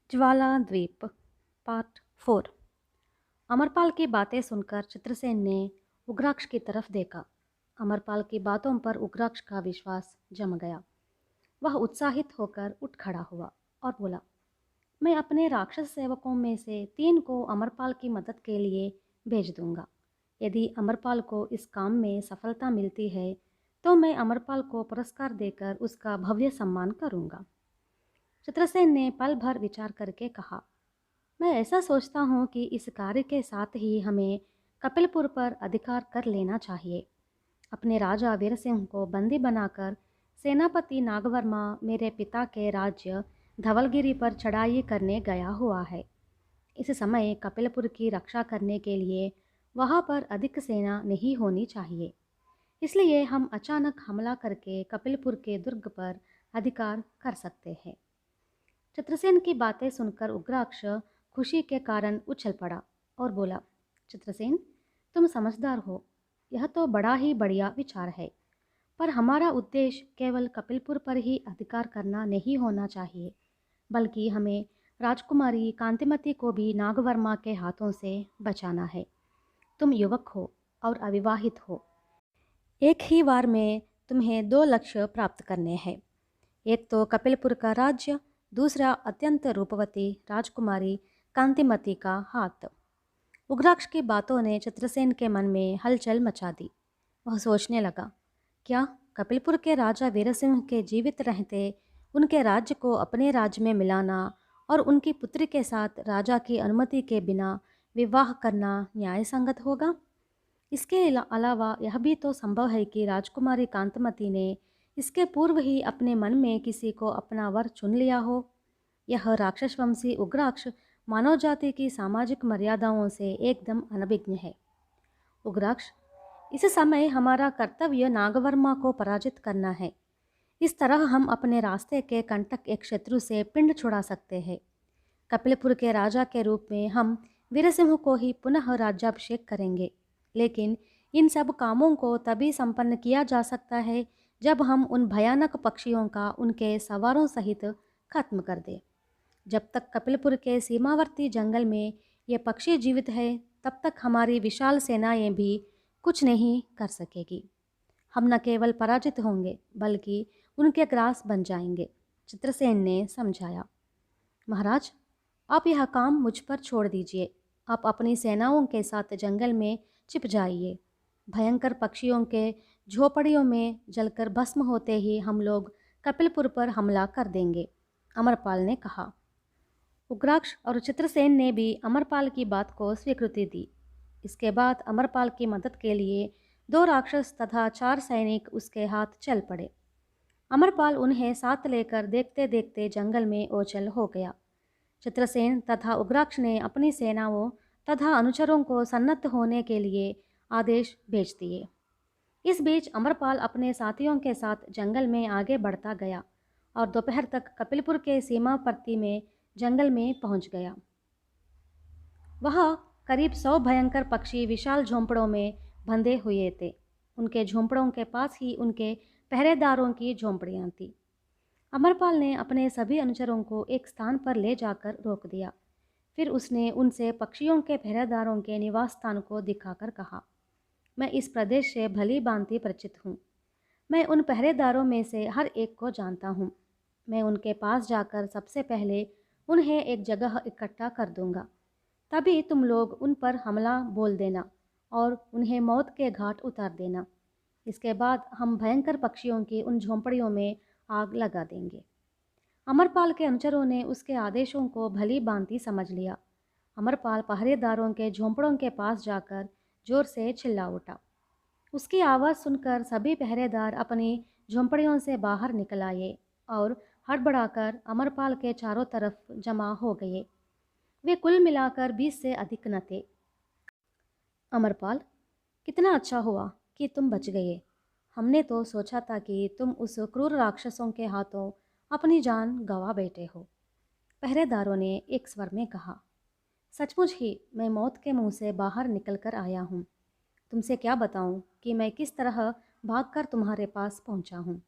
ज्वाला द्वीप पार्ट 4। अमरपाल की बातें सुनकर चित्रसेन ने उग्राक्ष की तरफ देखा। अमरपाल की बातों पर उग्राक्ष का विश्वास जम गया। वह उत्साहित होकर उठ खड़ा हुआ और बोला, मैं अपने राक्षस सेवकों में से 3 को अमरपाल की मदद के लिए भेज दूंगा। यदि अमरपाल को इस काम में सफलता मिलती है तो मैं अमरपाल को पुरस्कार देकर उसका भव्य सम्मान करूंगा। चित्रसेन ने पल भर विचार करके कहा, मैं ऐसा सोचता हूँ कि इस कार्य के साथ ही हमें कपिलपुर पर अधिकार कर लेना चाहिए। अपने राजा वीरसिंह को बंदी बनाकर सेनापति नागवर्मा मेरे पिता के राज्य धवलगिरी पर चढ़ाई करने गया हुआ है। इस समय कपिलपुर की रक्षा करने के लिए वहाँ पर अधिक सेना नहीं होनी चाहिए। इसलिए हम अचानक हमला करके कपिलपुर के दुर्ग पर अधिकार कर सकते हैं। चित्रसेन की बातें सुनकर उग्राक्ष खुशी के कारण उछल पड़ा और बोला, चित्रसेन, तुम समझदार हो। यह तो बड़ा ही बढ़िया विचार है, पर हमारा उद्देश्य केवल कपिलपुर पर ही अधिकार करना नहीं होना चाहिए, बल्कि हमें राजकुमारी कांतिमती को भी नागवर्मा के हाथों से बचाना है। तुम युवक हो और अविवाहित हो। एक ही बार में तुम्हें 2 लक्ष्य प्राप्त करने हैं। एक तो कपिलपुर का राज्य, दूसरा अत्यंत रूपवती राजकुमारी कांतिमती का हाथ। उग्राक्ष की बातों ने चित्रसेन के मन में हलचल मचा दी। वह सोचने लगा, क्या कपिलपुर के राजा वीरसिंह के जीवित रहते उनके राज्य को अपने राज्य में मिलाना और उनकी पुत्री के साथ राजा की अनुमति के बिना विवाह करना न्याय संगत होगा? इसके अलावा यह भी तो संभव है कि राजकुमारी कांतमती ने इसके पूर्व ही अपने मन में किसी को अपना वर चुन लिया हो। यह राक्षस वंशी उग्राक्ष मानव जाति की सामाजिक मर्यादाओं से एकदम अनभिज्ञ है। उग्राक्ष, इस समय हमारा कर्तव्य नागवर्मा को पराजित करना है। इस तरह हम अपने रास्ते के कंटक एक शत्रु से पिंड छुड़ा सकते हैं। कपिलपुर के राजा के रूप में हम वीरसिंह को ही पुनः राज्याभिषेक करेंगे, लेकिन इन सब कामों को तभी संपन्न किया जा सकता है जब हम उन भयानक पक्षियों का उनके सवारों सहित खत्म कर दें। जब तक कपिलपुर के सीमावर्ती जंगल में ये पक्षी जीवित है, तब तक हमारी विशाल सेनाएं भी कुछ नहीं कर सकेगी। हम न केवल पराजित होंगे बल्कि उनके ग्रास बन जाएंगे। चित्रसेन ने समझाया, महाराज, आप यह काम मुझ पर छोड़ दीजिए। आप अपनी सेनाओं के साथ जंगल में छिप जाइए। भयंकर पक्षियों के झोपड़ियों में जलकर भस्म होते ही हम लोग कपिलपुर पर हमला कर देंगे, अमरपाल ने कहा। उग्राक्ष और चित्रसेन ने भी अमरपाल की बात को स्वीकृति दी। इसके बाद अमरपाल की मदद के लिए 2 राक्षस तथा 4 सैनिक उसके हाथ चल पड़े। अमरपाल उन्हें साथ लेकर देखते देखते जंगल में ओझल हो गया। चित्रसेन तथा उग्राक्ष ने अपनी सेनाओं तथा अनुचरों को सन्नद्ध होने के लिए आदेश भेज दिए। इस बीच अमरपाल अपने साथियों के साथ जंगल में आगे बढ़ता गया और दोपहर तक कपिलपुर के सीमावर्ती में जंगल में पहुंच गया। वह करीब 100 भयंकर पक्षी विशाल झोंपड़ों में बंधे हुए थे। उनके झोंपड़ों के पास ही उनके पहरेदारों की झोंपड़ियां थीं। अमरपाल ने अपने सभी अनुचरों को एक स्थान पर ले जाकर रोक दिया। फिर उसने उनसे पक्षियों के पहरेदारों के निवास स्थान को दिखाकर कहा, मैं इस प्रदेश से भली भांति परिचित हूँ। मैं उन पहरेदारों में से हर एक को जानता हूँ। मैं उनके पास जाकर सबसे पहले उन्हें एक जगह इकट्ठा कर दूंगा। तभी तुम लोग उन पर हमला बोल देना और उन्हें मौत के घाट उतार देना। इसके बाद हम भयंकर पक्षियों की उन झोंपड़ियों में आग लगा देंगे। अमरपाल के अनुचरों ने उसके आदेशों को भली भांति समझ लिया। अमरपाल पहरेदारों के झोंपड़ों के पास जाकर जोर से चिल्ला उठा। उसकी आवाज़ सुनकर सभी पहरेदार अपनी झोंपड़ियों से बाहर निकल आए और हड़बड़ाकर अमरपाल के चारों तरफ जमा हो गए। वे कुल मिलाकर 20 से अधिक न थे। अमरपाल, कितना अच्छा हुआ कि तुम बच गए। हमने तो सोचा था कि तुम उस क्रूर राक्षसों के हाथों अपनी जान गंवा बैठे हो। पहरेदारों ने एक स्वर में कहा, सचमुच ही मैं मौत के मुंह से बाहर निकलकर आया हूँ। तुमसे क्या बताऊँ कि मैं किस तरह भागकर तुम्हारे पास पहुँचा हूँ।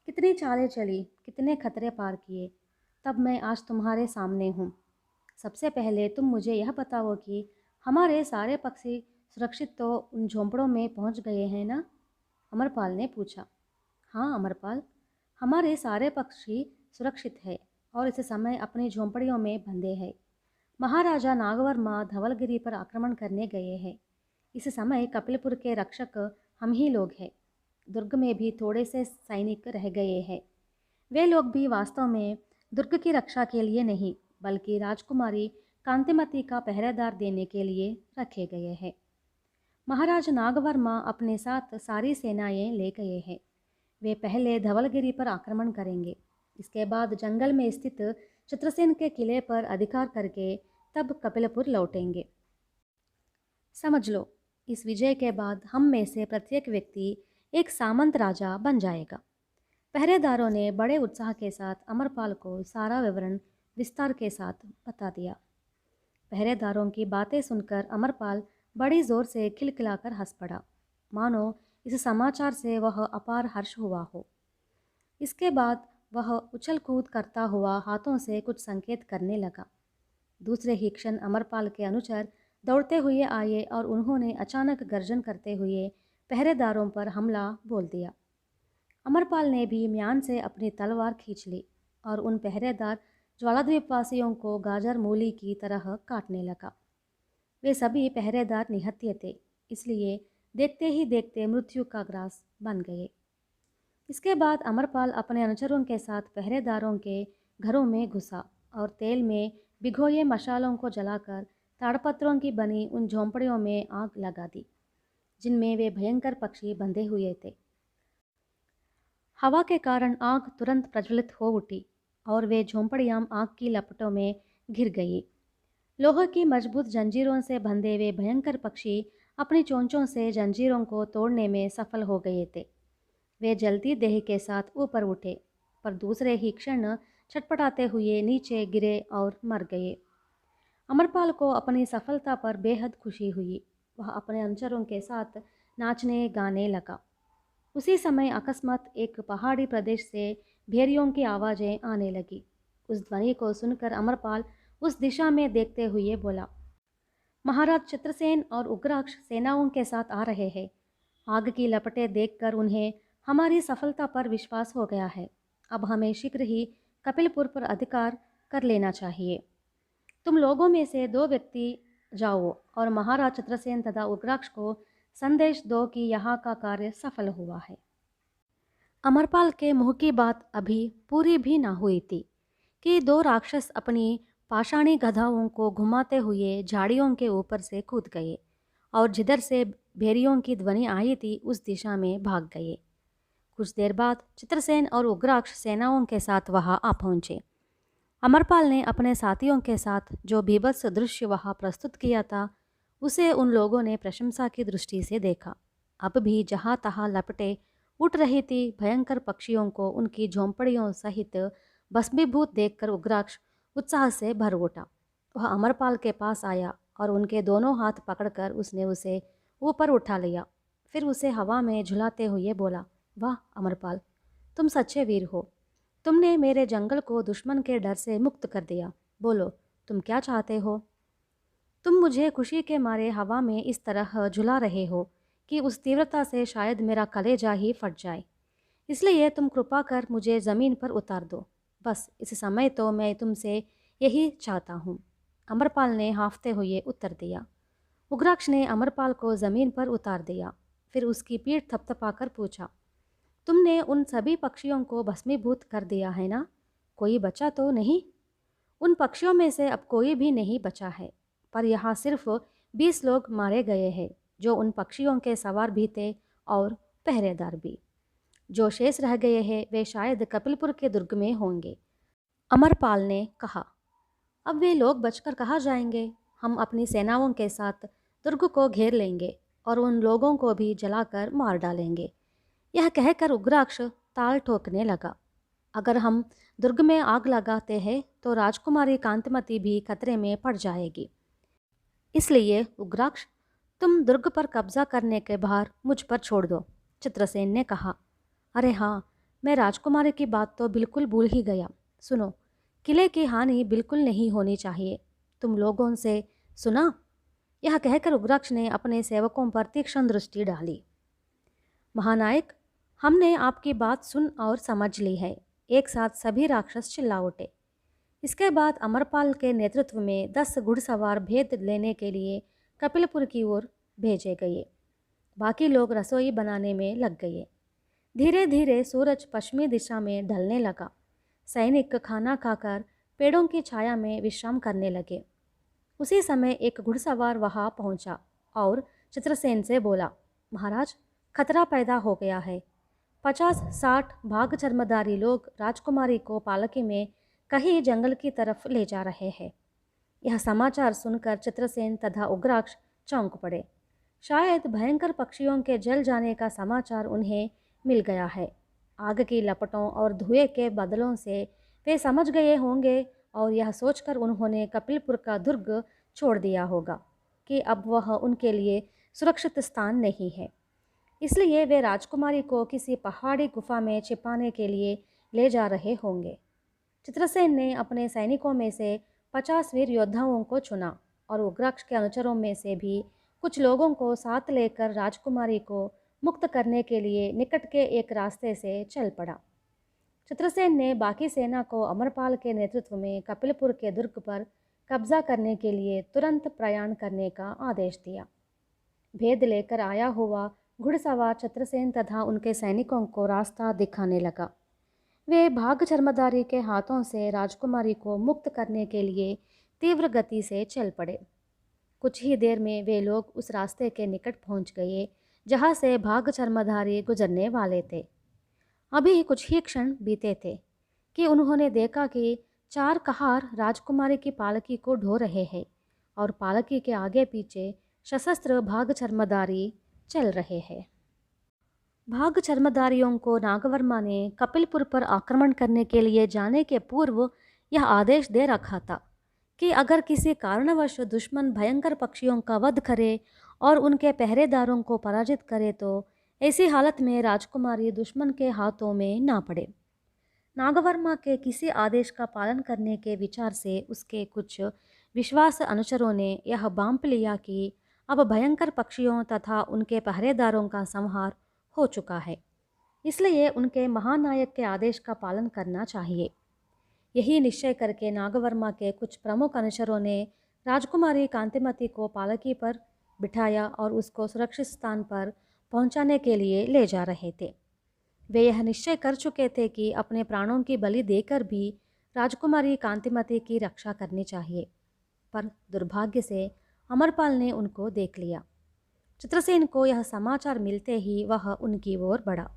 कितनी चालें चली, कितने खतरे पार किए। तब मैं आज तुम्हारे सामने हूँ। सबसे पहले तुम मुझे यह बताओ कि हमारे सारे पक्षी सुरक्षित तो उन झोंपड़ों में पहुँच गए हैं ना? अमरपाल ने पूछा। हाँ अमरपाल, हमारे सारे पक्षी सुरक्षित हैं और इस समय अपनी झोंपड़ियों में बंधे हैं। महाराजा नागवर्मा धवलगिरी पर आक्रमण करने गए हैं। इस समय कपिलपुर के रक्षक हम ही लोग हैं। दुर्ग में भी थोड़े से सैनिक रह गए हैं। वे लोग भी वास्तव में दुर्ग की रक्षा के लिए नहीं, बल्कि राजकुमारी कांतिमती का पहरेदार देने के लिए रखे गए हैं। महाराज नागवर्मा अपने साथ सारी सेनाएं ले गए हैं। वे पहले धवलगिरी पर आक्रमण करेंगे। इसके बाद जंगल में स्थित चित्रसेन के किले पर अधिकार करके तब कपिलपुर लौटेंगे। समझ लो, इस विजय के बाद हम में से प्रत्येक व्यक्ति एक सामंत राजा बन जाएगा। पहरेदारों ने बड़े उत्साह के साथ अमरपाल को सारा विवरण विस्तार के साथ बता दिया। पहरेदारों की बातें सुनकर अमरपाल बड़ी जोर से खिलखिलाकर हंस पड़ा, मानो इस समाचार से वह अपार हर्ष हुआ हो। इसके बाद वह उछल कूद करता हुआ हाथों से कुछ संकेत करने लगा। दूसरे ही क्षण अमरपाल के अनुचर दौड़ते हुए आए और उन्होंने अचानक गर्जन करते हुए पहरेदारों पर हमला बोल दिया। अमरपाल ने भी म्यान से अपनी तलवार खींच ली और उन पहरेदार ज्वालाद्वीपवासियों को गाजर मूली की तरह काटने लगा। वे सभी पहरेदार निहत्थे थे, इसलिए देखते ही देखते मृत्यु का ग्रास बन गए। इसके बाद अमरपाल अपने अनुचरों के साथ पहरेदारों के घरों में घुसा और तेल में भिगोए मशालों को जलाकर ताड़पत्रों की बनी उन झोंपड़ियों में आग लगा दी, जिनमें वे भयंकर पक्षी बंधे हुए थे। हवा के कारण आग तुरंत प्रज्वलित हो उठी और वे झोंपड़ियां आग की लपटों में घिर गई। लोहे की मजबूत जंजीरों से बंधे वे भयंकर पक्षी अपनी चोंचों से जंजीरों को तोड़ने में सफल हो गए थे। वे जलती देह के साथ ऊपर उठे, पर दूसरे ही क्षण छटपटाते हुए नीचे गिरे और मर गए। अमरपाल को अपनी सफलता पर बेहद खुशी हुई। वह अपने अनुचरों के साथ नाचने गाने लगा। उसी समय अकस्मात एक पहाड़ी प्रदेश से भेड़ियों की आवाज़ें आने लगी। उस ध्वनि को सुनकर अमरपाल उस दिशा में देखते हुए बोला, महाराज चित्रसेन और उग्राक्ष सेनाओं के साथ आ रहे हैं। आग की लपटें देखकर उन्हें हमारी सफलता पर विश्वास हो गया है। अब हमें शीघ्र ही कपिलपुर पर अधिकार कर लेना चाहिए। तुम लोगों में से 2 व्यक्ति जाओ और महाराज चित्रसेन तथा उग्राक्ष को संदेश दो कि यहाँ का कार्य सफल हुआ है। अमरपाल के मुंह की बात अभी पूरी भी ना हुई थी कि 2 राक्षस अपनी पाषाणी गधाओं को घुमाते हुए झाड़ियों के ऊपर से कूद गए और जिधर से भेड़ियों की ध्वनि आई थी उस दिशा में भाग गए। कुछ देर बाद चित्रसेन और उग्राक्ष सेनाओं के साथ वहां आ पहुंचे। अमरपाल ने अपने साथियों के साथ जो बीभत्स दृश्य वहां प्रस्तुत किया था, उसे उन लोगों ने प्रशंसा की दृष्टि से देखा। अब भी जहाँ तहाँ लपटे उठ रही थी भयंकर पक्षियों को उनकी झोंपड़ियों सहित भस्मीभूत देखकर उग्राक्ष उत्साह से भर उठा। वह अमरपाल के पास आया और उनके दोनों हाथ पकड़कर उसने उसे ऊपर उठा लिया। फिर उसे हवा में झुलाते हुए बोला, वाह अमरपाल, तुम सच्चे वीर हो। तुमने मेरे जंगल को दुश्मन के डर से मुक्त कर दिया। बोलो, तुम क्या चाहते हो? तुम मुझे खुशी के मारे हवा में इस तरह झुला रहे हो कि उस तीव्रता से शायद मेरा कलेजा ही फट जाए। इसलिए तुम कृपा कर मुझे ज़मीन पर उतार दो। बस इस समय तो मैं तुमसे यही चाहता हूँ। अमरपाल ने हाँफते हुए उत्तर दिया। उग्राक्ष ने अमरपाल को ज़मीन पर उतार दिया। फिर उसकी पीठ थपथपाकर पूछा, तुमने उन सभी पक्षियों को भस्मीभूत कर दिया है ना? कोई बचा तो नहीं? उन पक्षियों में से अब कोई भी नहीं बचा है, पर यहाँ सिर्फ 20 लोग मारे गए हैं, जो उन पक्षियों के सवार भी थे और पहरेदार भी। जो शेष रह गए हैं वे शायद कपिलपुर के दुर्ग में होंगे। अमरपाल ने कहा, अब वे लोग बचकर कहाँ जाएंगे? हम अपनी सेनाओं के साथ दुर्ग को घेर लेंगे और उन लोगों को भी जलाकर मार डालेंगे। यह कहकर उग्राक्ष ताल ठोकने लगा। अगर हम दुर्ग में आग लगाते हैं तो राजकुमारी कांतिमती भी खतरे में पड़ जाएगी। इसलिए उग्राक्ष, तुम दुर्ग पर कब्जा करने के भार मुझ पर छोड़ दो। चित्रसेन ने कहा, अरे हाँ, मैं राजकुमारी की बात तो बिल्कुल भूल ही गया। सुनो, किले की हानि बिल्कुल नहीं होनी चाहिए। तुम लोगों से सुना? यह कहकर उग्राक्ष ने अपने सेवकों पर तीक्ष्ण दृष्टि डाली। महानायक, हमने आपकी बात सुन और समझ ली है। एक साथ सभी राक्षस चिल्ला उठे। इसके बाद अमरपाल के नेतृत्व में 10 घुड़सवार भेद लेने के लिए कपिलपुर की ओर भेजे गए। बाकी लोग रसोई बनाने में लग गए। धीरे धीरे सूरज पश्चिमी दिशा में ढलने लगा। सैनिक खाना खाकर पेड़ों की छाया में विश्राम करने लगे। उसी समय एक घुड़सवार वहां पहुंचा और चित्रसेन से बोला, महाराज, खतरा पैदा हो गया है। 50-60 भाग चर्मधारी लोग राजकुमारी को पालकी में कहीं जंगल की तरफ ले जा रहे हैं। यह समाचार सुनकर चित्रसेन तथा उग्राक्ष चौंक पड़े। शायद भयंकर पक्षियों के जल जाने का समाचार उन्हें मिल गया है। आग की लपटों और धुएं के बदलों से वे समझ गए होंगे और यह सोचकर उन्होंने कपिलपुर का दुर्ग छोड़ दिया होगा कि अब वह उनके लिए सुरक्षित स्थान नहीं है। इसलिए वे राजकुमारी को किसी पहाड़ी गुफा में छिपाने के लिए ले जा रहे होंगे। चित्रसेन ने अपने सैनिकों में से 50 वीर योद्धाओं को चुना और उग्राक्ष के अनुचरों में से भी कुछ लोगों को साथ लेकर राजकुमारी को मुक्त करने के लिए निकट के एक रास्ते से चल पड़ा। चित्रसेन ने बाकी सेना को अमरपाल के नेतृत्व में कपिलपुर के दुर्ग पर कब्जा करने के लिए तुरंत प्रयाण करने का आदेश दिया। भेद लेकर आया हुआ घुड़सवार चित्रसेन तथा उनके सैनिकों को रास्ता दिखाने लगा। वे भाग चर्मधारी के हाथों से राजकुमारी को मुक्त करने के लिए तीव्र गति से चल पड़े। कुछ ही देर में वे लोग उस रास्ते के निकट पहुंच गए जहां से भाग चर्मधारी गुजरने वाले थे। अभी कुछ ही क्षण बीते थे कि उन्होंने देखा कि 4 कहार राजकुमारी की पालकी को ढो रहे हैं और पालकी के आगे पीछे सशस्त्र भाग चर्मधारी चल रहे हैं। भाग चर्मधारियों को नागवर्मा ने कपिलपुर पर आक्रमण करने के लिए जाने के पूर्व यह आदेश दे रखा था कि अगर किसी कारणवश दुश्मन भयंकर पक्षियों का वध करे और उनके पहरेदारों को पराजित करे तो ऐसी हालत में राजकुमारी दुश्मन के हाथों में ना पड़े। नागवर्मा के किसी आदेश का पालन करने के विचार से उसके कुछ विश्वास अनुचरों ने यह भांप लिया कि अब भयंकर पक्षियों तथा उनके पहरेदारों का संहार हो चुका है, इसलिए उनके महानायक के आदेश का पालन करना चाहिए। यही निश्चय करके नागवर्मा के कुछ प्रमुख अनुचरों ने राजकुमारी कांतिमती को पालकी पर बिठाया और उसको सुरक्षित स्थान पर पहुंचाने के लिए ले जा रहे थे। वे यह निश्चय कर चुके थे कि अपने प्राणों की बलि देकर भी राजकुमारी कांतिमती की रक्षा करनी चाहिए, पर दुर्भाग्य से अमरपाल ने उनको देख लिया। चित्रसेन को यह समाचार मिलते ही वह उनकी ओर बढ़ा।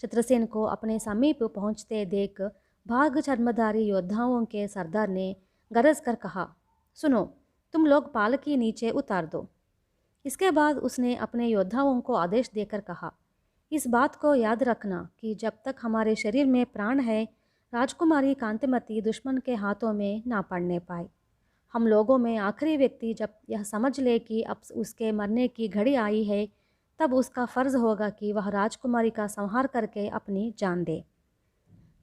चित्रसेन को अपने समीप पहुंचते देख भाग चर्मधारी योद्धाओं के सरदार ने गरज कर कहा, सुनो, तुम लोग पालकी नीचे उतार दो। इसके बाद उसने अपने योद्धाओं को आदेश देकर कहा, इस बात को याद रखना कि जब तक हमारे शरीर में प्राण है, राजकुमारी कांतिमती दुश्मन के हाथों में ना पड़ने पाए। हम लोगों में आखिरी व्यक्ति जब यह समझ ले कि अब उसके मरने की घड़ी आई है, तब उसका फ़र्ज़ होगा कि वह राजकुमारी का संहार करके अपनी जान दे।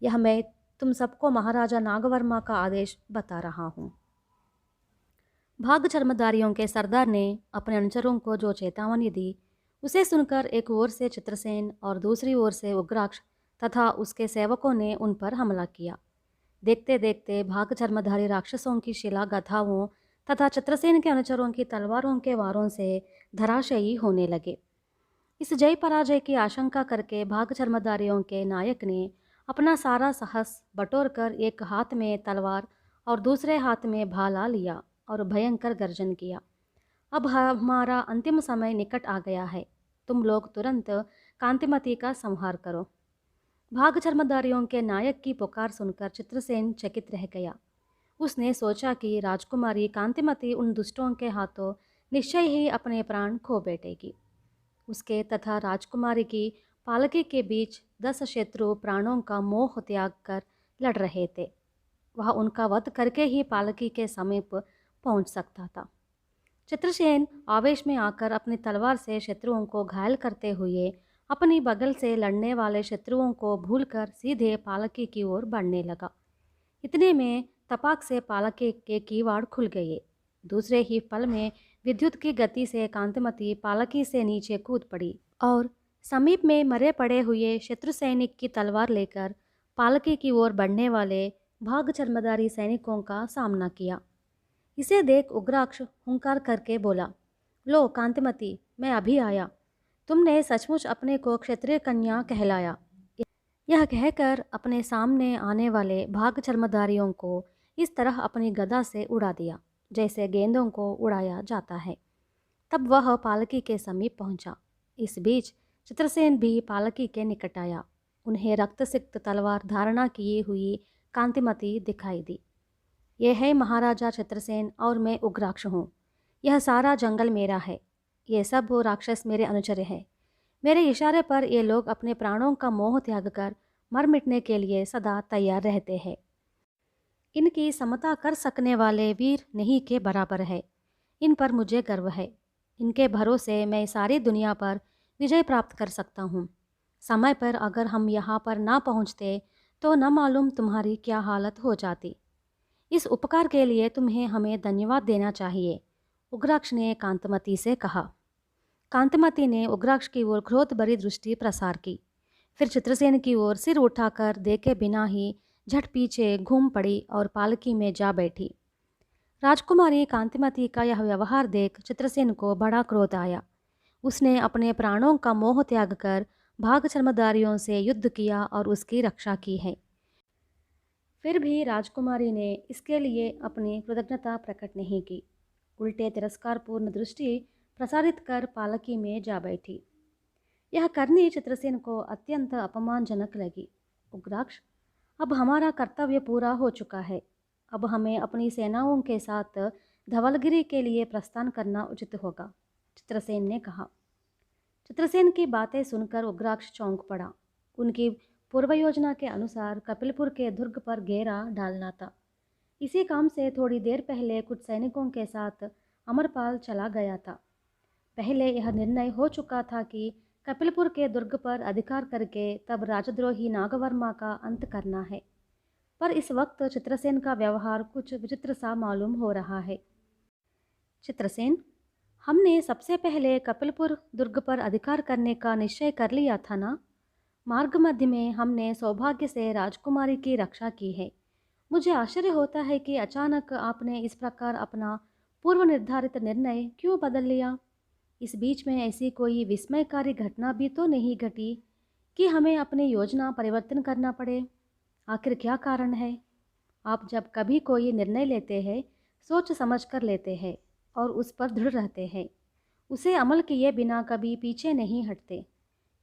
यह मैं तुम सबको महाराजा नागवर्मा का आदेश बता रहा हूँ। भाग चर्मधारियों के सरदार ने अपने अनुचरों को जो चेतावनी दी, उसे सुनकर एक ओर से चित्रसेन और दूसरी ओर से उग्राक्ष तथा उसके सेवकों ने उन पर हमला किया। देखते देखते भाग चर्मधारी राक्षसों की शिला गाथाओं तथा चित्रसेन के अनुचरों की तलवारों के वारों से धराशायी होने लगे। इस जय पराजय की आशंका करके भाग चर्मधारियों के नायक ने अपना सारा साहस बटोरकर एक हाथ में तलवार और दूसरे हाथ में भाला लिया और भयंकर गर्जन किया, अब हमारा अंतिम समय निकट आ गया है, तुम लोग तुरंत कांतिमती का संहार करो। भाग चर्मधारियों के नायक की पुकार सुनकर चित्रसेन चकित रह गया। उसने सोचा कि राजकुमारी कांतिमती उन दुष्टों के हाथों निश्चय ही अपने प्राण खो बैठेगी। उसके तथा राजकुमारी की पालकी के बीच 10 शत्रु प्राणों का मोह त्याग कर लड़ रहे थे। वह उनका वध करके ही पालकी के समीप पहुंच सकता था। चित्रसेन आवेश में आकर अपनी तलवार से शत्रुओं को घायल करते हुए अपनी बगल से लड़ने वाले शत्रुओं को भूलकर सीधे पालकी की ओर बढ़ने लगा। इतने में तपाक से पालके के किवाड़ खुल गए। दूसरे ही पल में विद्युत की गति से कांतिमती पालकी से नीचे कूद पड़ी और समीप में मरे पड़े हुए शत्रु सैनिक की तलवार लेकर पालकी की ओर बढ़ने वाले भाग चर्मधारी सैनिकों का सामना किया। इसे देख उग्राक्ष हुंकार करके बोला, लो कांतिमती, मैं अभी आया। तुमने सचमुच अपने को क्षत्रिय कन्या कहलाया। यह कहकर अपने सामने आने वाले भाग चर्मधारियों को इस तरह अपनी गदा से उड़ा दिया जैसे गेंदों को उड़ाया जाता है। तब वह पालकी के समीप पहुंचा। इस बीच चित्रसेन भी पालकी के निकट आया। उन्हें रक्तसिक्त तलवार धारणा किए हुई कांतिमती दिखाई दी। ये है महाराजा चित्रसेन और मैं उग्राक्ष हूँ। यह सारा जंगल मेरा है। ये सब राक्षस मेरे अनुचर हैं। मेरे इशारे पर ये लोग अपने प्राणों का मोह त्याग कर मर मिटने के लिए सदा तैयार रहते हैं। इनकी समता कर सकने वाले वीर नहीं के बराबर है। इन पर मुझे गर्व है। इनके भरोसे मैं सारी दुनिया पर विजय प्राप्त कर सकता हूँ। समय पर अगर हम यहाँ पर ना पहुँचते तो न मालूम तुम्हारी क्या हालत हो जाती। इस उपकार के लिए तुम्हें हमें धन्यवाद देना चाहिए, उग्राक्ष ने कांतमती से कहा। कांतमती ने उग्राक्ष की ओर क्रोध भरी दृष्टि प्रसार की, फिर चित्रसेन की ओर सिर उठाकर देखे बिना ही झट पीछे घूम पड़ी और पालकी में जा बैठी। राजकुमारी कांतिमती का यह व्यवहार देख चित्रसेन को बड़ा क्रोध आया। उसने अपने प्राणों का मोह त्याग कर भाग चर्मधारियों से युद्ध किया और उसकी रक्षा की है। फिर भी राजकुमारी ने इसके लिए अपनी कृतज्ञता प्रकट नहीं की। उल्टे तिरस्कारपूर्ण दृष्टि प्रसारित कर पालकी में जा बैठी। यह करनी चित्रसेन को अत्यंत अपमानजनक लगी। उग्राक्ष, अब हमारा कर्तव्य पूरा हो चुका है। अब हमें अपनी सेनाओं के साथ धवलगिरी के लिए प्रस्थान करना उचित होगा, चित्रसेन ने कहा। चित्रसेन की बातें सुनकर उग्राक्ष चौंक पड़ा। उनकी पूर्व योजना के अनुसार कपिलपुर के दुर्ग पर घेरा डालना था। इसी काम से थोड़ी देर पहले कुछ सैनिकों के साथ अमरपाल चला गया था। पहले यह निर्णय हो चुका था कि कपिलपुर के दुर्ग पर अधिकार करके तब राजद्रोही नागवर्मा का अंत करना है। पर इस वक्त चित्रसेन का व्यवहार कुछ विचित्र सा मालूम हो रहा है। चित्रसेन, हमने सबसे पहले कपिलपुर दुर्ग पर अधिकार करने का निश्चय कर लिया था ना। मार्ग मध्य में हमने सौभाग्य से राजकुमारी की रक्षा की है। मुझे आश्चर्य होता है कि अचानक आपने इस प्रकार अपना पूर्व निर्धारित निर्णय क्यों बदल लिया। इस बीच में ऐसी कोई विस्मयकारी घटना भी तो नहीं घटी कि हमें अपनी योजना परिवर्तन करना पड़े। आखिर क्या कारण है? आप जब कभी कोई निर्णय लेते हैं सोच समझ कर लेते हैं और उस पर दृढ़ रहते हैं। उसे अमल किए बिना कभी पीछे नहीं हटते।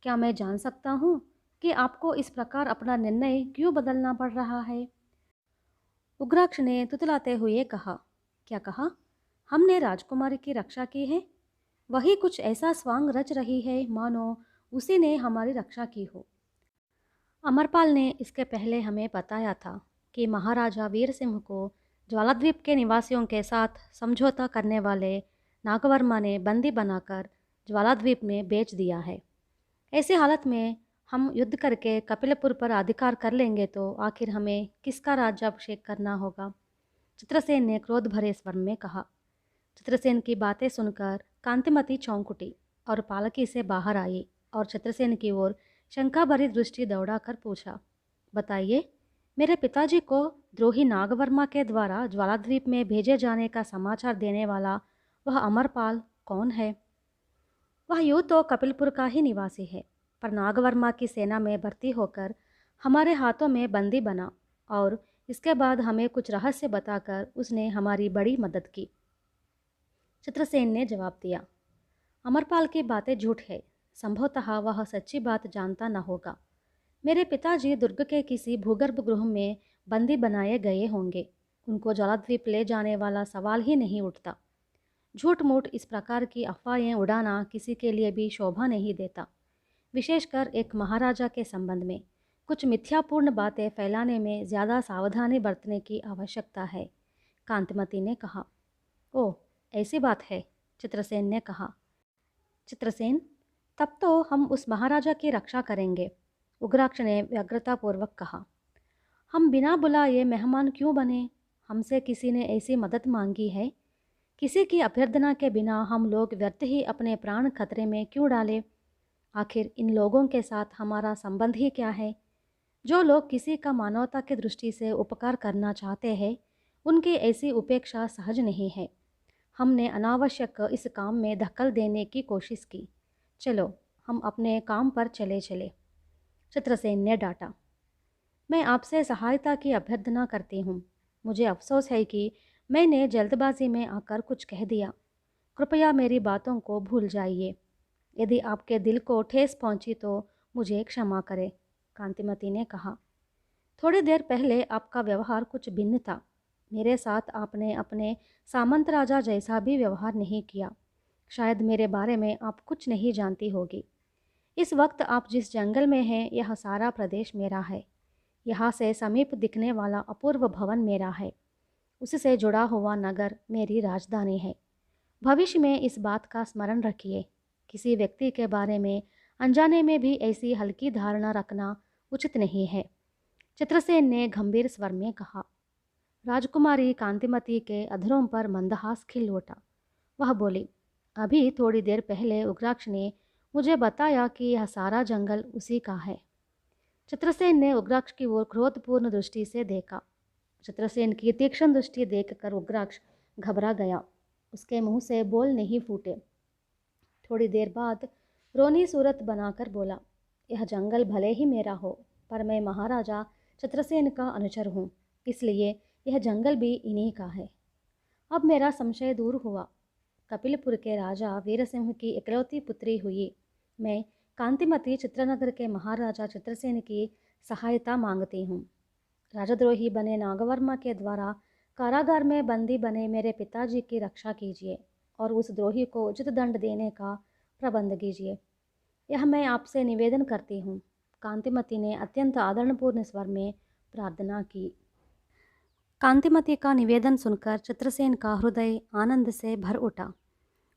क्या मैं जान सकता हूँ कि आपको इस प्रकार अपना निर्णय क्यों बदलना पड़ रहा है? उग्राक्ष ने तुतलाते हुए कहा। क्या कहा? हमने राजकुमारी की रक्षा की है? वही कुछ ऐसा स्वांग रच रही है मानो उसी ने हमारी रक्षा की हो। अमरपाल ने इसके पहले हमें बताया था कि महाराजा वीर सिंह को ज्वालाद्वीप के निवासियों के साथ समझौता करने वाले नागवर्मा ने बंदी बनाकर ज्वालाद्वीप में बेच दिया है। ऐसी हालत में हम युद्ध करके कपिलपुर पर अधिकार कर लेंगे तो आखिर हमें किसका राज्याभिषेक करना होगा? चित्रसेन ने क्रोध भरे स्वर में कहा। चित्रसेन की बातें सुनकर कांतिमती चौंक उठी और पालकी से बाहर आई और चित्रसेन की ओर शंका भरी दृष्टि दौड़ाकर पूछा, बताइए, मेरे पिताजी को द्रोही नागवर्मा के द्वारा ज्वालाद्वीप में भेजे जाने का समाचार देने वाला वह अमरपाल कौन है? वह यूँ तो कपिलपुर का ही निवासी है, पर नागवर्मा की सेना में भर्ती होकर हमारे हाथों में बंदी बना और इसके बाद हमें कुछ रहस्य बताकर उसने हमारी बड़ी मदद की, चित्रसेन ने जवाब दिया। अमरपाल की बातें झूठ है। संभवतः वह सच्ची बात जानता न होगा। मेरे पिताजी दुर्ग के किसी भूगर्भ गृह में बंदी बनाए गए होंगे। उनको ज्वालाद्वीप ले जाने वाला सवाल ही नहीं उठता। झूठ मूठ इस प्रकार की अफवाहें उड़ाना किसी के लिए भी शोभा नहीं देता, विशेषकर एक महाराजा के संबंध में। कुछ मिथ्यापूर्ण बातें फैलाने में ज़्यादा सावधानी बरतने की आवश्यकता है, कांतिमती ने कहा। ओह, ऐसी बात है, चित्रसेन ने कहा। चित्रसेन, तब तो हम उस महाराजा की रक्षा करेंगे, उग्राक्ष ने व्यग्रतापूर्वक कहा। हम बिना बुलाए मेहमान क्यों बने? हमसे किसी ने ऐसी मदद मांगी है? किसी की अभ्यर्थना के बिना हम लोग व्यर्थ ही अपने प्राण खतरे में क्यों डालें? आखिर इन लोगों के साथ हमारा संबंध ही क्या है? जो लोग किसी का मानवता की दृष्टि से उपकार करना चाहते हैं, उनकी ऐसी उपेक्षा सहज नहीं है। हमने अनावश्यक इस काम में धक्कल देने की कोशिश की। चलो, हम अपने काम पर चले चले। चित्रसेन ने डांटा। मैं आपसे सहायता की अभ्यर्थना करती हूँ। मुझे अफसोस है कि मैंने जल्दबाजी में आकर कुछ कह दिया। कृपया मेरी बातों को भूल जाइए। यदि आपके दिल को ठेस पहुंची तो मुझे क्षमा करें, कांतिमती ने कहा। थोड़ी देर पहले आपका व्यवहार कुछ भिन्न था। मेरे साथ आपने अपने सामंत राजा जैसा भी व्यवहार नहीं किया। शायद मेरे बारे में आप कुछ नहीं जानती होगी। इस वक्त आप जिस जंगल में हैं, यह सारा प्रदेश मेरा है। यहाँ से समीप दिखने वाला अपूर्व भवन मेरा है। उससे जुड़ा हुआ नगर मेरी राजधानी है। भविष्य में इस बात का स्मरण रखिए। किसी व्यक्ति के बारे में अनजाने में भी ऐसी हल्की धारणा रखना उचित नहीं है। चित्रसेन ने गंभीर स्वर में कहा। राजकुमारी कांतिमती के अधरों पर मंदहास खिल उठा। वह बोली, अभी थोड़ी देर पहले उग्राक्ष ने मुझे बताया कि यह सारा जंगल उसी का है। चित्रसेन ने उग्राक्ष की ओर क्रोधपूर्ण दृष्टि से देखा। चित्रसेन की तीक्ष्ण दृष्टि देखकर उग्राक्ष घबरा गया। उसके मुंह से बोल नहीं फूटे। थोड़ी देर बाद रोनी सूरत बनाकर बोला, यह जंगल भले ही मेरा हो, पर मैं महाराजा चित्रसेन का अनुचर हूँ, इसलिए यह जंगल भी इन्हीं का है। अब मेरा संशय दूर हुआ। कपिलपुर के राजा वीरसिंह की इकलौती पुत्री हुई मैं कांतिमती चित्रनगर के महाराजा चित्रसेन की सहायता मांगती हूँ। राजद्रोही बने नागवर्मा के द्वारा कारागार में बंदी बने मेरे पिताजी की रक्षा कीजिए और उस द्रोही को उचित दंड देने का प्रबंध कीजिए। यह मैं आपसे निवेदन करती हूँ। कांतिमती ने अत्यंत आदरणपूर्ण स्वर में प्रार्थना की। कांतिमती का निवेदन सुनकर चित्रसेन का हृदय आनंद से भर उठा।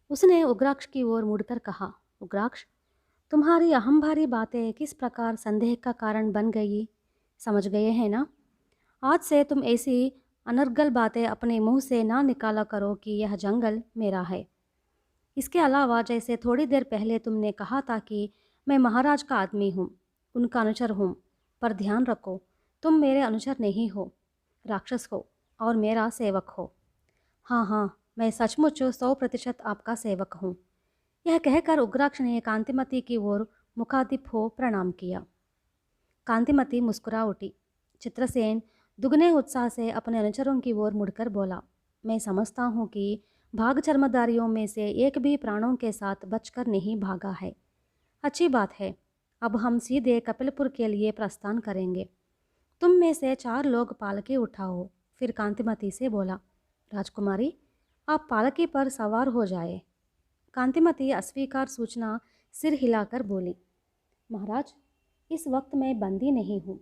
उसने उग्राक्ष की ओर मुड़कर कहा, उग्राक्ष, तुम्हारी अहंभारी बातें किस प्रकार संदेह का कारण बन गई, समझ गए हैं ना? आज से तुम ऐसी अनर्गल बातें अपने मुंह से ना निकाला करो कि यह जंगल मेरा है। इसके अलावा जैसे थोड़ी देर पहले तुमने कहा था कि मैं महाराज का आदमी हूँ, उनका अनुचर हूँ, पर ध्यान रखो, तुम मेरे अनुचर नहीं हो, राक्षस हो और मेरा सेवक हो। हाँ हाँ, मैं सचमुच 100% आपका सेवक हूँ। यह कहकर उग्राक्ष ने कांतिमती की ओर मुखातिब हो प्रणाम किया। कांतिमती मुस्कुरा उठी। चित्रसेन दुगने उत्साह से अपने अनुचरों की ओर मुड़कर बोला, मैं समझता हूँ कि भाग चर्मदारियों में से एक भी प्राणों के साथ बचकर नहीं भागा है। अच्छी बात है। अब हम सीधे कपिलपुर के लिए प्रस्थान करेंगे। तुम में से 4 लोग पालकी उठाओ। फिर कांतिमती से बोला, राजकुमारी, आप पालकी पर सवार हो जाए। कांतिमती अस्वीकार सूचना सिर हिलाकर बोली, महाराज, इस वक्त मैं बंदी नहीं हूँ,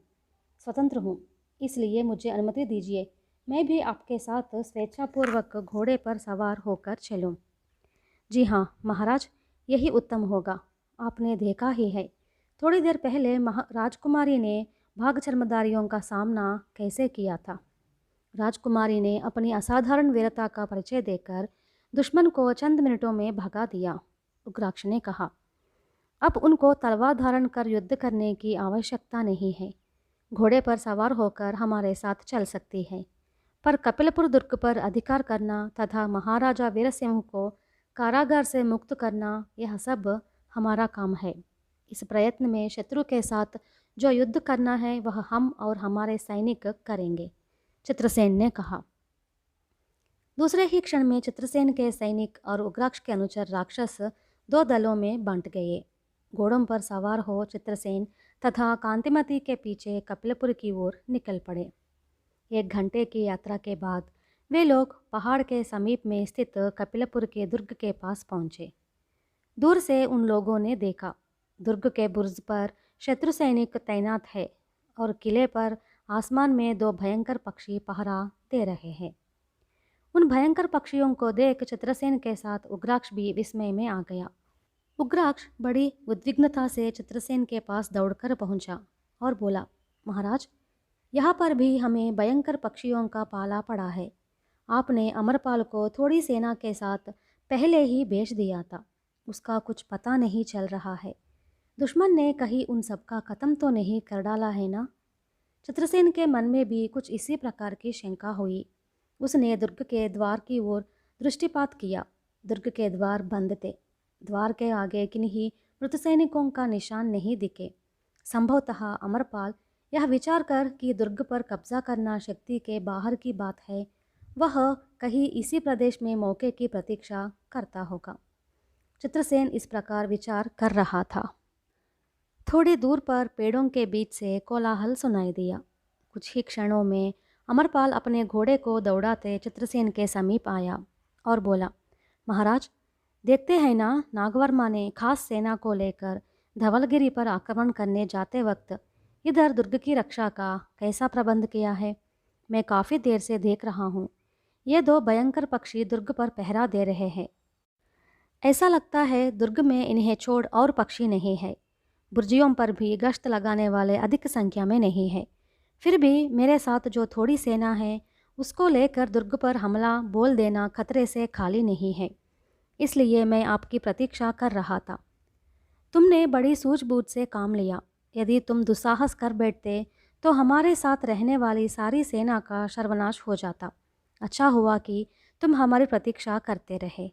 स्वतंत्र हूँ, इसलिए मुझे अनुमति दीजिए, मैं भी आपके साथ स्वेच्छापूर्वक घोड़े पर सवार होकर चलूँ। जी हाँ महाराज, यही उत्तम होगा। आपने देखा ही है, थोड़ी देर पहले राजकुमारी ने भाग चर्मदारियों का सामना कैसे किया था। राजकुमारी ने अपनी असाधारण वीरता का परिचय देकर दुश्मन को चंद मिनटों में भगा दिया। उग्राक्ष ने कहा, अब उनको तलवार धारण कर युद्ध करने की आवश्यकता नहीं है। घोड़े पर सवार होकर हमारे साथ चल सकती है, पर कपिलपुर दुर्ग पर अधिकार करना तथा महाराजा वीरसिंह को कारागार से मुक्त करना, यह सब हमारा काम है। इस प्रयत्न में शत्रु के साथ जो युद्ध करना है वह हम और हमारे सैनिक करेंगे, चित्रसेन ने कहा। दूसरे ही क्षण में चित्रसेन के सैनिक और उग्राक्ष के अनुचर राक्षस 2 दलों में बंट गए। घोड़ों पर सवार हो चित्रसेन तथा कांतिमती के पीछे कपिलपुर की ओर निकल पड़े। 1 घंटे की यात्रा के बाद वे लोग पहाड़ के समीप में स्थित कपिलपुर के दुर्ग के पास पहुंचे। दूर से उन लोगों ने देखा, दुर्ग के बुर्ज पर शत्रु सैनिक तैनात है और किले पर आसमान में 2 भयंकर पक्षी पहरा दे रहे हैं। उन भयंकर पक्षियों को देख चित्रसेन के साथ उग्राक्ष भी विस्मय में आ गया। उग्राक्ष बड़ी उद्विग्नता से चित्रसेन के पास दौड़कर पहुंचा और बोला, महाराज, यहाँ पर भी हमें भयंकर पक्षियों का पाला पड़ा है। आपने अमरपाल को थोड़ी सेना के साथ पहले ही भेज दिया था। उसका कुछ पता नहीं चल रहा है। दुश्मन ने कहीं उन सबका ख़त्म तो नहीं कर डाला है ना? चित्रसेन के मन में भी कुछ इसी प्रकार की शंका हुई। उसने दुर्ग के द्वार की ओर दृष्टिपात किया। दुर्ग के द्वार बंद थे। द्वार के आगे किन्हीं मृत सैनिकों का निशान नहीं दिखे। संभवतः अमरपाल यह विचार कर कि दुर्ग पर कब्जा करना शक्ति के बाहर की बात है, वह कहीं इसी प्रदेश में मौके की प्रतीक्षा करता होगा। चित्रसेन इस प्रकार विचार कर रहा था। थोड़ी दूर पर पेड़ों के बीच से कोलाहल सुनाई दिया। कुछ ही क्षणों में अमरपाल अपने घोड़े को दौड़ाते चित्रसेन के समीप आया और बोला, महाराज, देखते हैं ना, नागवर्मा ने खास सेना को लेकर धवलगिरी पर आक्रमण करने जाते वक्त इधर दुर्ग की रक्षा का कैसा प्रबंध किया है। मैं काफ़ी देर से देख रहा हूँ। ये दो भयंकर पक्षी दुर्ग पर पहरा दे रहे हैं। ऐसा लगता है दुर्ग में इन्हें छोड़ और पक्षी नहीं है। बुर्जियों पर भी गश्त लगाने वाले अधिक संख्या में नहीं है। फिर भी मेरे साथ जो थोड़ी सेना है उसको लेकर दुर्ग पर हमला बोल देना खतरे से खाली नहीं है। इसलिए मैं आपकी प्रतीक्षा कर रहा था। तुमने बड़ी सूझबूझ से काम लिया। यदि तुम दुस्साहस कर बैठते तो हमारे साथ रहने वाली सारी सेना का सर्वनाश हो जाता। अच्छा हुआ कि तुम हमारी प्रतीक्षा करते रहे।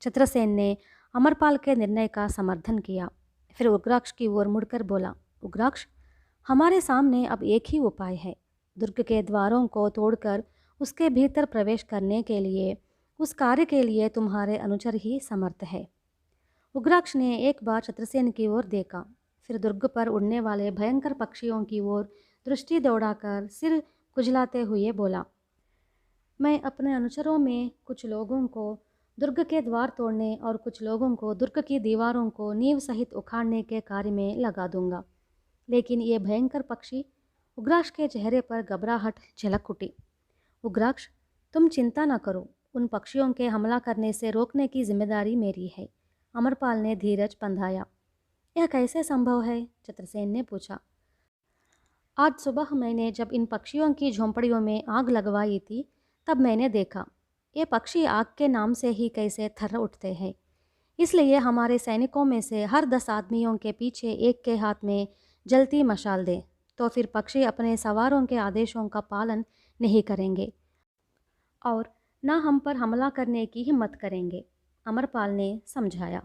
चित्रसेन ने अमरपाल के निर्णय का समर्थन किया। फिर उग्राक्ष की ओर मुड़कर बोला, उग्राक्ष, हमारे सामने अब एक ही उपाय है। दुर्ग के द्वारों को तोड़कर उसके भीतर प्रवेश करने के लिए, उस कार्य के लिए तुम्हारे अनुचर ही समर्थ है। उग्राक्ष ने एक बार चित्रसेन की ओर देखा, फिर दुर्ग पर उड़ने वाले भयंकर पक्षियों की ओर दृष्टि दौड़ाकर सिर खुजलाते हुए बोला, मैं अपने अनुचरों में कुछ लोगों को दुर्ग के द्वार तोड़ने और कुछ लोगों को दुर्ग की दीवारों को नींव सहित उखाड़ने के कार्य में लगा दूंगा। लेकिन ये भयंकर पक्षी, उग्राक्ष के चेहरे पर घबराहट झलक उठी। उग्राक्ष, तुम चिंता न करो, उन पक्षियों के हमला करने से रोकने की जिम्मेदारी मेरी है। अमरपाल ने धीरज बंधाया। यह कैसे संभव है? चित्रसेन ने पूछा। आज सुबह मैंने जब इन पक्षियों की झोंपड़ियों में आग लगवाई थी, तब मैंने देखा ये पक्षी आग के नाम से ही कैसे थर्र उठते हैं। इसलिए हमारे सैनिकों में से हर 10 आदमियों के पीछे एक के हाथ में जलती मशाल दे, तो फिर पक्षी अपने सवारों के आदेशों का पालन नहीं करेंगे और न हम पर हमला करने की हिम्मत करेंगे। अमरपाल ने समझाया।